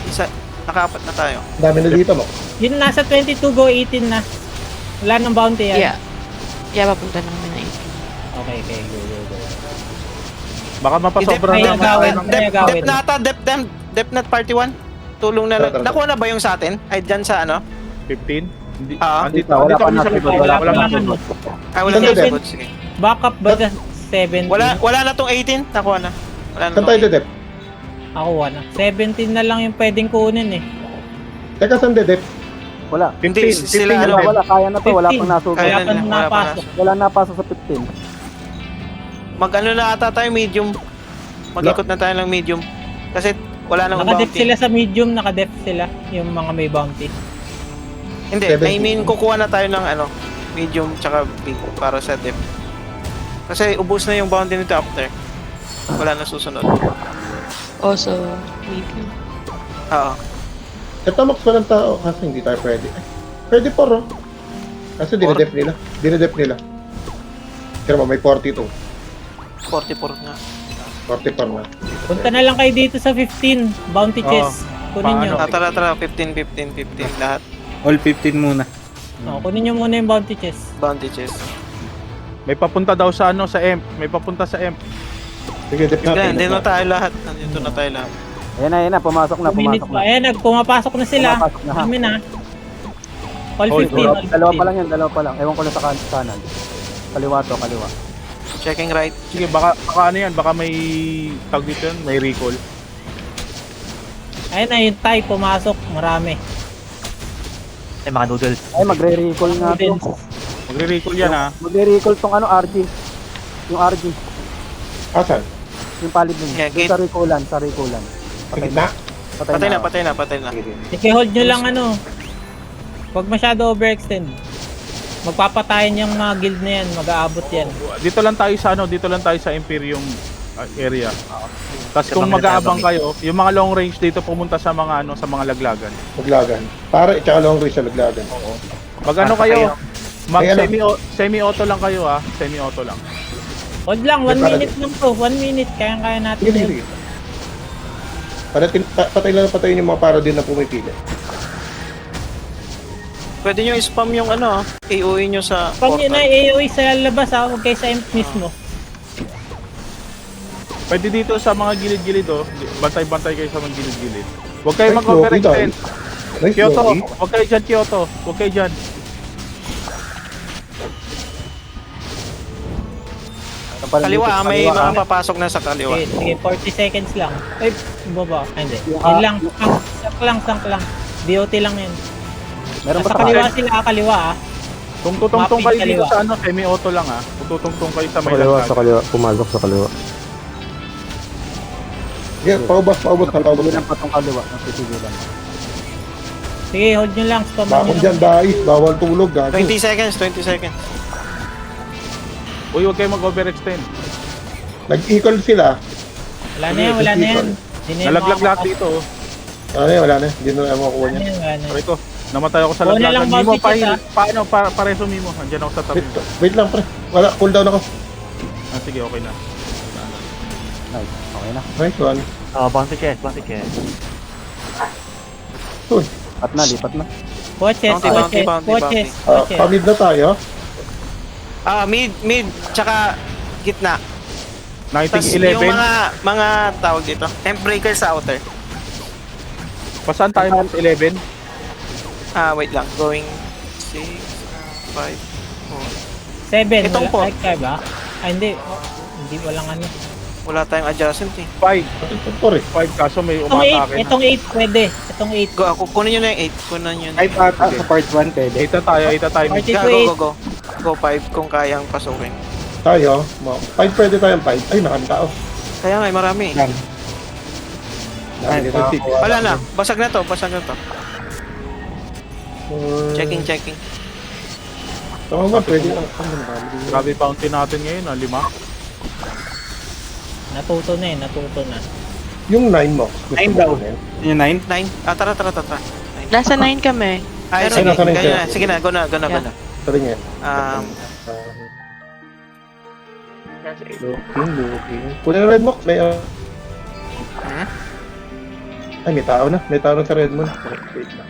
S4: nakaapat na tayo.
S2: Dami na dito, mo.
S9: Yun, nasa 22, go 18 na. Wala nang bounty yan.
S10: Yeah, papunta na kami na 18.
S9: Okay, go.
S1: Baka mapasobra
S9: May
S1: na
S9: agawin.
S4: Dep nat party 1. Tulong na lang.
S2: Tara.
S4: Nakuha na ba yung sa atin? Ay, dyan sa ano?
S1: 15? Hindi.
S4: Ah.
S1: Andito
S8: Wala pa
S1: kami sa
S8: nasunod,
S1: 15.
S8: wala
S1: Wala
S8: pa
S1: pa
S8: nasunod.
S4: Ay, wala
S2: Saan
S4: na
S2: tayo,
S4: sabot. Sige.
S9: Backup ba sa 17?
S4: Wala na tong 18. Nakuha na.
S2: Saan tayo dedep?
S9: Nakuha na. 17 na lang yung pwedeng kunin eh.
S2: Teka, saan dedep?
S8: Wala.
S1: 15.
S4: Sila
S1: 15
S4: ano,
S1: lang.
S8: Wala, kaya na to. Wala
S9: 15.
S8: pang nasugod.
S4: Kaya
S9: Wala
S4: na
S9: pa
S4: nila, wala pa
S9: napasok.
S8: Wala napasok sa 15.
S4: Mag-ano na ata tayo, medium. Mag-ikot na tayo ng medium. Kasi wala nang
S9: Nakadef
S4: bounty.
S9: sila sa medium, nakadef sila. Yung mga may bounty.
S4: Hindi,
S2: 17.
S4: I mean, kukuha na tayo ng ano, medium tsaka big para sa depth. Kasi ubos na yung bounty nito after. Wala na susunod.
S10: Also, medium.
S4: Oo.
S2: Ito, max pa ng tao. Kasi hindi tayo pwede. Ay, pwede po, ro. Kasi dinedep nila. Pero may 42.
S4: 44 na.
S2: 44 na.
S9: Punta na lang kayo dito sa 15. Bounty chest. Kunin nyo.
S1: Paano?
S4: Tara, 15 lahat.
S3: All 15 muna.
S9: Kunin nyo muna yung bounty chest.
S4: Bounty chest.
S1: May papunta daw sa ano, sa EMP. May papunta sa EMP.
S2: Sige, dep natin.
S4: Hindi na tayo lahat. Nandito na tayo lahat.
S8: Ayan na. Pumasok na.
S9: 2 minutes pa. Ayan, pumapasok na sila.
S8: Pumapasok na, ha?
S9: Kami na. All
S1: Hold,
S9: 15. all 15.
S8: Dalawa pa lang yan. Ewan ko lang sa kanan. Kaliwa.
S4: Checking right.
S1: Sige, baka ano yan, baka may tag dito yan, may recall.
S9: Ayan na yung tie, pumasok. Marami.
S6: Ay, mga noodles.
S8: Ay, magre-recall nga to.
S1: Magre-recall yan ha.
S8: Magre-recall tong RG. Yung RG.
S2: Asan?
S8: Yung palid nun.
S4: Yeah,
S8: Yung sa recallan.
S2: Sa gitna?
S4: Patay na.
S9: Sige, hold nyo lang ano. Huwag masyado overextend. Magpapatayin yung mga guild na yan, mag-aabot yan.
S1: Dito lang tayo sa Imperium area. Tapos kung
S6: Sa mga
S1: mag-aabang
S6: tabang.
S1: kayo, yung mga long range dito pumunta sa mga ano, sa mga laglagan.
S2: Laglagan. Para, tsaka long range sa laglagan.
S1: Mag ano kayo, mag
S2: May ano?
S1: semi-auto lang kayo ha, semi-auto lang.
S9: Hold lang, 1
S2: Para-
S9: minute lang to. 1 minute, kaya natin
S2: Sige,
S9: yun.
S2: sige. Patay lang patayin yung mga paladin na pumipili.
S4: Pwede nyo spam yung ano, AOE nyo sa
S9: Pag yun na
S4: portal.
S9: AOE sa labas ha, huwag kayo sa imp mismo.
S1: Pwede dito sa mga gilid-gilid oh. Bantay-bantay kayo sa mga gilid-gilid. Huwag kayo
S2: Nice,
S1: mag-overextend.
S2: Nice,
S1: Kyoto,
S2: Loki.
S1: huwag kayo dyan, Kyoto. Huwag kayo dyan.
S4: Kaliwa, may mga papasok na sa kaliwa.
S9: Sige, sige, 40 seconds lang. Ay, baba. Ay, hindi.
S8: Yung,
S9: Yun lang, sank lang. DOT lang yun.
S8: Meron ba
S9: Sa
S8: sa
S9: kaliwa sila, kaliwa ah.
S1: Kung tutungtong
S9: Mapit
S1: kayo dito
S9: kaliwa.
S1: sa ano, semi-auto lang ah. Kung tutungtong kayo sa may
S8: kaliwa,
S1: langkad.
S8: sa kaliwa. Pumalok sa kaliwa.
S2: Yeah, paubos ka, paubos.
S8: Hindi lang patong kaliwa. Nasisigilan.
S9: Sige, hold nyo lang. Spam
S2: Bakon
S9: nyo
S2: dyan,
S9: lang.
S2: dais. Bawal tulog, gago.
S4: 20 seconds, 20 seconds.
S1: Uy, huwag kayo mag-overextend.
S2: Nag-equal sila.
S9: Wala na yan, wala na yan. Hindi na yan
S1: Nalaglag lahat
S9: makaka-
S1: dito oh.
S2: Ano yan, wala na. Hindi na makukuha
S9: Wala
S2: niya.
S9: na yan, wala na yan.
S1: Aray ko, namatay ako sa
S9: Oo, na
S1: laglagan.
S9: lang,
S1: Mimo,
S9: bounty check,
S1: paano, pareso Mimo. Andiyan ako sa tabi.
S2: Wait lang, pre. Wala, cooldown ako.
S1: Ah, sige, okay na.
S8: Nice. Okay na.
S2: Nice one.
S6: Bounty chest, bounty chest.
S2: Uy,
S8: Lipat na, lipat na.
S9: Watches,
S4: Bounty, bounty,
S9: watches,
S4: bounty,
S9: watches,
S4: bounty.
S9: watches.
S2: pamid na tayo.
S4: Mid, tsaka gitna.
S1: 19,
S4: Tapos
S1: 11.
S4: yung mga tawag dito, temp breaker sa outer.
S1: Pasaan tayo mas 11?
S4: Wait lang. Going 6, 5,
S9: 7,
S4: Itong
S9: wala,
S4: po.
S9: ay, kaya ba? Ay, hindi. Oh, hindi, walang ano.
S4: 4. Wala tayong adjacent eh.
S1: 5.
S2: Ito, pre.
S1: 5 kaso may
S9: Itong 8,
S1: umatake na.
S9: itong 8 pwede. Itong 8.
S4: Go, kunin nyo na yung 8. Kunin nyo na.
S8: Ay, sa part 1 pwede.
S1: 8 tayo, 8 tayo.
S9: Party
S4: Go,
S9: to
S4: go,
S9: 8.
S4: go, go. Go 5 kung kayang pasukin.
S2: Tayo. 5 pwede tayong 5. Ay, nakantao.
S4: Kaya nga, marami.
S2: Dami dito, 6.
S4: Wala na. Basag na to, basag na to. Checking.
S2: Tama ba, pwede lang.
S1: Grabe bounty natin ngayon, 5.
S9: Natuto na eh, natuto na.
S2: Yung 9 mo. Gusto
S3: 9
S2: mo
S3: daw.
S2: kunin?
S3: Yung 9?
S4: 9. Tara.
S10: Nasa 9 kami.
S4: Ay,
S10: Pero-
S4: sige.
S2: nasa nine
S4: Ganyan
S2: siya.
S4: na. Sige na, go na.
S10: Yeah.
S2: Sabi niya. Looking. Kunin na red mo. May, Ay, may tao na. May tao na sa red mo. Wait lang.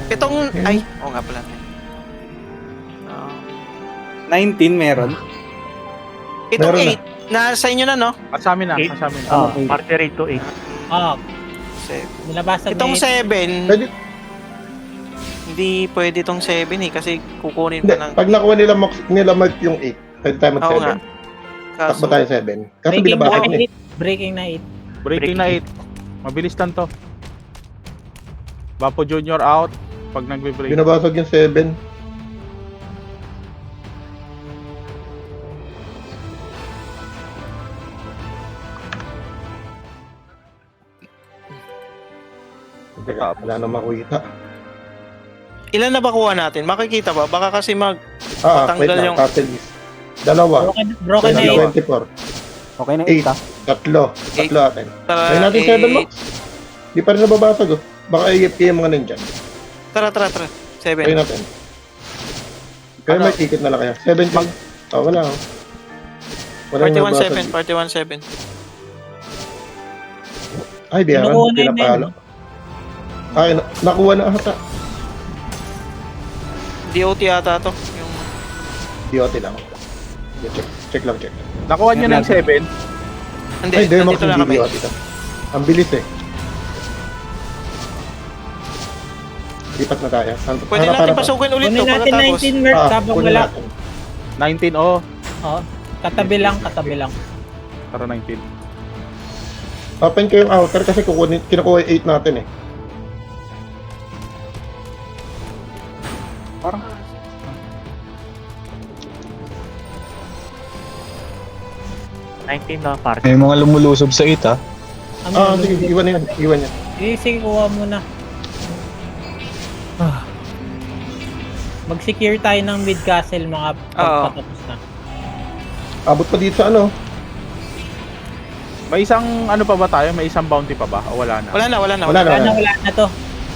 S4: Itong,
S2: Okay.
S4: ay, oo nga pala.
S3: 19 meron.
S4: Itong
S2: Meron
S4: 8, nasa inyo na, no?
S1: Kasama na,
S6: Eight.
S1: kasama na.
S6: Party rate to 8.
S9: Ah,
S4: 7.
S9: nilabasag
S4: Itong
S9: na
S4: 7,
S2: Pwede,
S4: hindi pwede itong 7 eh, kasi kukunin
S2: hindi.
S4: pa ng...
S2: Pag nakuha nila mark yung 8, pwede tayo mag
S4: Oo nga.
S2: 7.
S4: Kaso,
S2: Takbo tayo 7. Kaso
S9: breaking na
S2: binabasag niya.
S9: 8. Breaking na 8.
S1: Breaking na 8. Mabilis lang to. Vapo Junior out pag nagbe-break.
S2: Binabasag yung 7. Teka, wala na makikita.
S4: ilan na ba kuha natin? Makikita ba? Baka kasi
S2: Wait
S4: Matanggal
S2: lang,
S4: yung-
S2: castle list. Dalawa.
S9: Broken na 8.
S2: 24.
S8: Okay na
S2: 8.
S8: 8 ah.
S2: Tatlo.
S4: Eight.
S2: Tatlo atin. Try natin 7 mo. Di pa rin nababasag oh. Baka AFK yung mga nandyan.
S4: Tara.
S2: Try
S4: 7.
S2: natin. Pero
S4: Ano?
S2: may ticket na lang kaya. 7 check. Wala oh. Wala yung nababasag.
S4: 41-7.
S2: Ay, biyaran.
S9: Nakuha na yun,
S2: Pinapalo. Ay, nakuha na ata.
S4: DOT ata to. Yung...
S2: DOT lang. Check lang.
S1: Nakuha nyo na yung 7.
S4: Hindi,
S2: Ay, Demox
S4: nandito na
S2: hindi
S4: kami.
S2: DOT ito. Ang bilis eh. Lipat na tayo.
S4: Pwede natin pasukin ulit to
S9: Kunin natin
S4: pagkatapos.
S9: 19 merch habang
S2: kunin
S9: wala.
S2: natin.
S1: 19, oh.
S9: Oh, katabi lang.
S1: Tara 19.
S2: Open ko yung outer kasi kinukuha yung 8 natin eh.
S6: Parang... na party.
S7: May mga lumulusob sa 8 ah.
S2: Sige, iwan yan.
S9: Sige, kuha muna. Mag-secure tayo ng mid castle mga pagpatapos na.
S2: Abot pa dito sa ano.
S1: May isang ano pa ba tayo? May isang bounty pa ba? O wala na?
S4: Wala na.
S2: Wala na.
S9: Wala na to.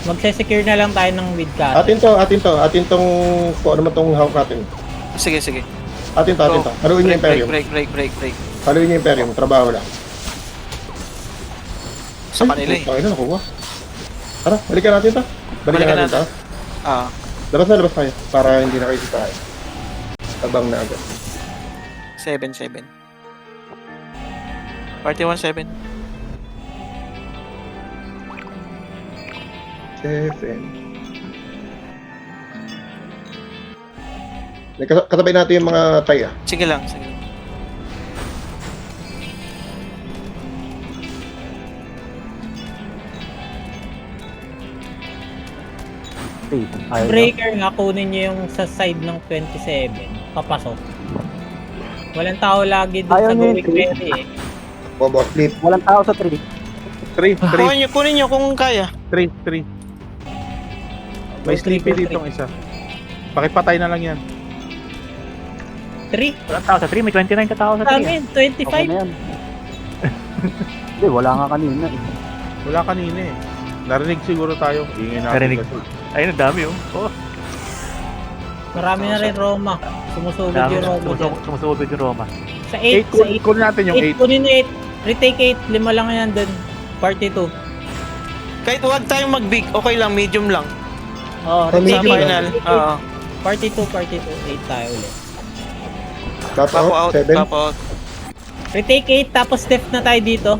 S9: Mag-secure na lang tayo ng mid castle.
S2: Atin tong kung ano man tong hawak natin.
S4: Sige.
S2: Atin to, atin to. Haluin niyo yung Imperium.
S4: Break.
S2: Haluin niyo yung Imperium. Trabaho lang.
S4: Sa kanila eh.
S2: Ay, nakuha. Tara, balikan natin to. Balikan natin to.
S4: Ah,
S2: Labas na, labas tayo. Para hindi na kayo sitahin. Tabang na agad.
S4: 7. Party 1-7.
S2: 7. Kasabay natin yung mga tay ah.
S4: Sige lang.
S8: Ayaw na.
S9: Breaker nga, kunin nyo yung sa side ng 27. Papasok. Walang tao lagi dun
S8: Ayaw
S9: sa
S8: nyo yun,
S9: going ready eh.
S2: Bobo, sleep.
S8: Walang tao sa 3.
S1: 3.
S4: Kunin nyo kung kaya.
S1: 3. May sleepy ditong isa. Pakipatay na lang yan.
S9: 3.
S6: Walang tao sa 3, may 29 ka tao sa
S9: Sa
S6: 3.
S9: amin,
S8: Okay
S9: 25.
S8: na yan. Hindi, wala nga kanina eh.
S1: Wala kanina eh. Narinig siguro tayo. Ingin natin
S6: Narinig.
S1: kasi.
S6: Ayun, ang dami oh. Oh,
S9: Marami na rin Roma. Sumusugod
S6: dami
S9: yung Roma dyan.
S6: sumusugod yung Roma.
S9: Sa
S1: 8,
S9: 8,
S1: kunin natin yung 8.
S9: kunin 8. Retake 8, 5 lang yan dun. Party 2.
S4: Kahit huwag tayong mag-big, okay lang, medium lang.
S9: Oh,
S2: Sa
S4: Sa
S9: retake 8.
S4: final. Oo.
S9: Party 2, 8 tayo ulit.
S2: Tap
S4: Pop
S2: out,
S4: out,
S2: 7.
S4: pop out.
S9: Retake 8, tapos step na tayo dito.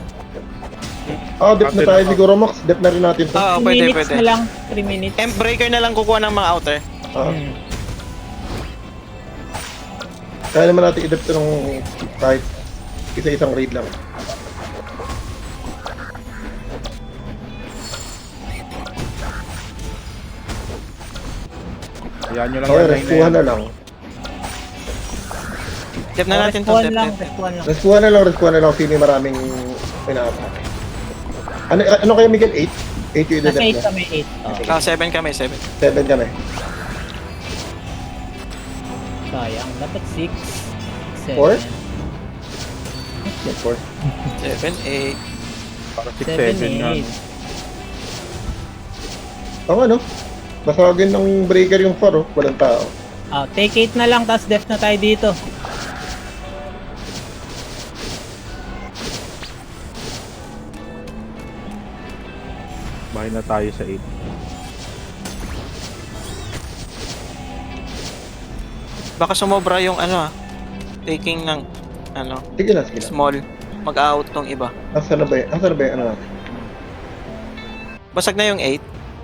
S2: Oh, dip na tayo siguro, Max. Dip na rin natin to.
S9: 3
S4: Oo,
S9: minutes na
S4: pwede.
S9: lang. 3 minutes.
S4: Breaker na lang kukuha ng mga outer.
S2: Ah.
S9: Hmm.
S2: Kaya naman natin i-dip to ng kahit isa-isang raid lang.
S1: Ayan nyo lang
S2: Okay,
S1: yung
S2: reskuhan na lang.
S4: Tip na natin to,
S9: Respawn
S4: tip.
S9: lang, respawn lang.
S2: Reskuhan na lang. Sino yung maraming pinaatake. Ano kaya, Miguel? 8? 8 yung
S9: Nasa 8
S2: i-dip mo?
S9: kami, 8.
S4: 7 kami, 7.
S2: 7 kami.
S9: Sayang, dapat 6.
S2: 4?
S9: 7.
S2: 4.
S4: 7, 8.
S1: Para
S9: 7,
S1: 6-7 nga.
S9: 8.
S2: Oo, ano? Basagin ng breaker yung 4, oh. Walang tao.
S9: Take 8 na lang, tapos def na tayo dito.
S1: Bahay na tayo sa 8.
S4: Baka sumobra yung taking ng
S2: Sige lang, sige lang.
S4: small. Mag-out tong iba.
S2: Asa na ba yung ano natin?
S4: Basag na yung 8.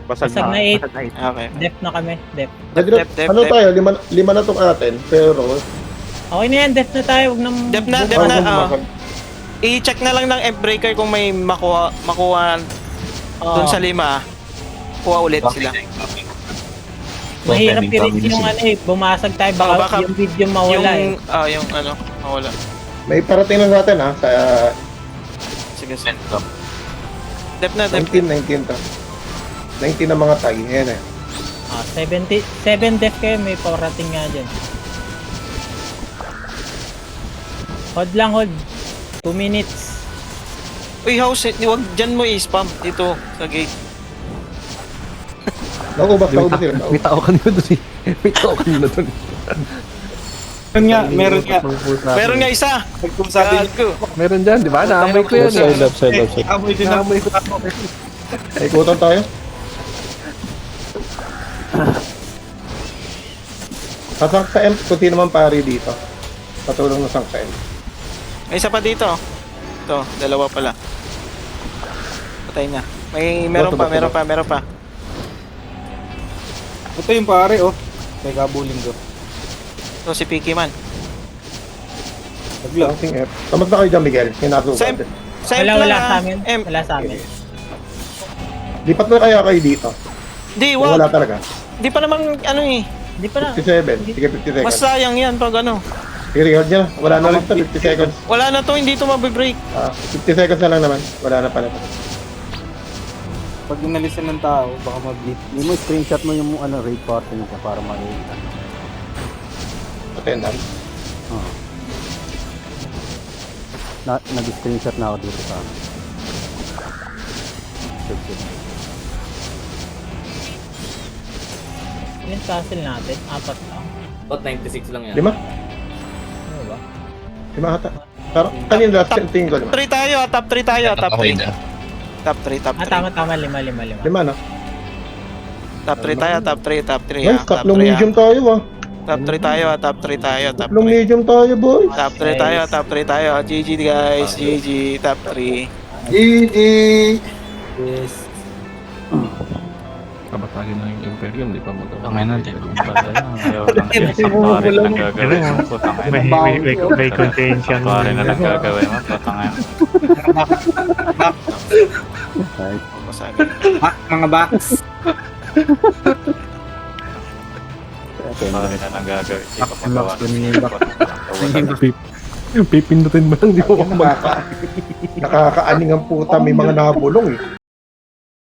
S1: Basag
S9: Basag na 8.
S6: Basag na 8.
S4: Okay.
S9: Def na kami, def.
S4: Dep.
S2: Ano tayo? Lima na tong atin, pero...
S9: Okay na yan, def na tayo, huwag nang...
S4: Dep na. I-check na lang ng breaker kung may makuha dun sa 5. Kuha ulit sila.
S9: Mahirap i-reach yung bumasag tayo, baka yung video mawala
S4: Yung mawala.
S2: May parating na natin ha, sa
S4: Sige. Dep na.
S2: 19 to. 19 na mga tag, yan eh.
S9: 7 def kayo, may parating nga dyan. Hold lang, hold. 2 minutes.
S4: Uy, house, huwag dyan mo i-spam dito sa gate.
S2: Naubos sila.
S8: May tao kanina doon eh. May tao kanina doon.
S3: Meron nga.
S4: Meron nga isa. Gago.
S8: Meron dyan, di ba? Naamoy ko yun.
S7: Side up.
S3: Amoy din
S8: Naamoy ko.
S2: Ikutan tayo. Sasang sa M, kunti naman pari dito. Patulong na sang sa M.
S4: May isa pa dito. Ito, dalawa pala. Patay na. Meron pa.
S3: Ito yung pare, oh. Teka, bulin ko.
S4: Ito si Piki man.
S3: Naglang.
S2: Sing F. Tamas na kayo dyan, Miguel. Hinasukan
S4: Same.
S2: din.
S9: Wala sa amin. Wala sa amin.
S2: Lipat na kaya kayo dito.
S4: Di,
S2: Kung wala
S4: wag.
S2: talaga.
S4: Di pa naman
S9: Hindi pa na.
S2: 57. Sige, 50
S4: Mas
S2: seconds.
S4: sayang yan pag
S2: Sige, record nyo. Wala na lang ito. 50 seconds.
S4: Wala na to, hindi to mabibreak.
S2: 50 seconds na lang naman. Wala na pala.
S3: Pag inalisan ng tao, baka mag-bleed.
S8: Hindi mo screenshot mo yung raid party nito para makikita.
S2: Attendance.
S8: Nag-screenshot na ako dito sa amin.
S9: Yung castle natin, 4 lang.
S2: Lima? Lima ata. Pero kanina last yung tingin ko.
S4: Top 3 tayo, top 3 tayo, top
S7: Okay
S4: 3.
S7: na.
S4: Top 3, top 3.
S9: Tama, 5.
S2: Lima na.
S4: Top 3 tayo, top 3, top 3.
S2: Nice,
S4: Top
S2: tatlong
S4: 3
S2: medium tayo ah.
S4: Top 3 tayo, top 3 tayo, top
S2: Tatlong
S4: 3.
S2: medium tayo, boys.
S4: Top 3 tayo, top 3 tayo. GG guys, GG, top 3.
S5: GG!
S9: Yes.
S1: Kabatagin na yung Imperium, di pa magawa.
S7: Tangin na, di ba?
S3: Ayaw lang siya. Sampari na lang gagawin mo. Putang ina.
S6: May konsensya mo.
S3: Sampari na lang gagawin mo. Putang ina.
S4: Masabi.
S3: Mga box. Sampari na lang gagawin. Di pa magawa.
S1: Pipindutin mo lang, di ko
S2: Nakakaaning ang puta, may mga nabulong eh.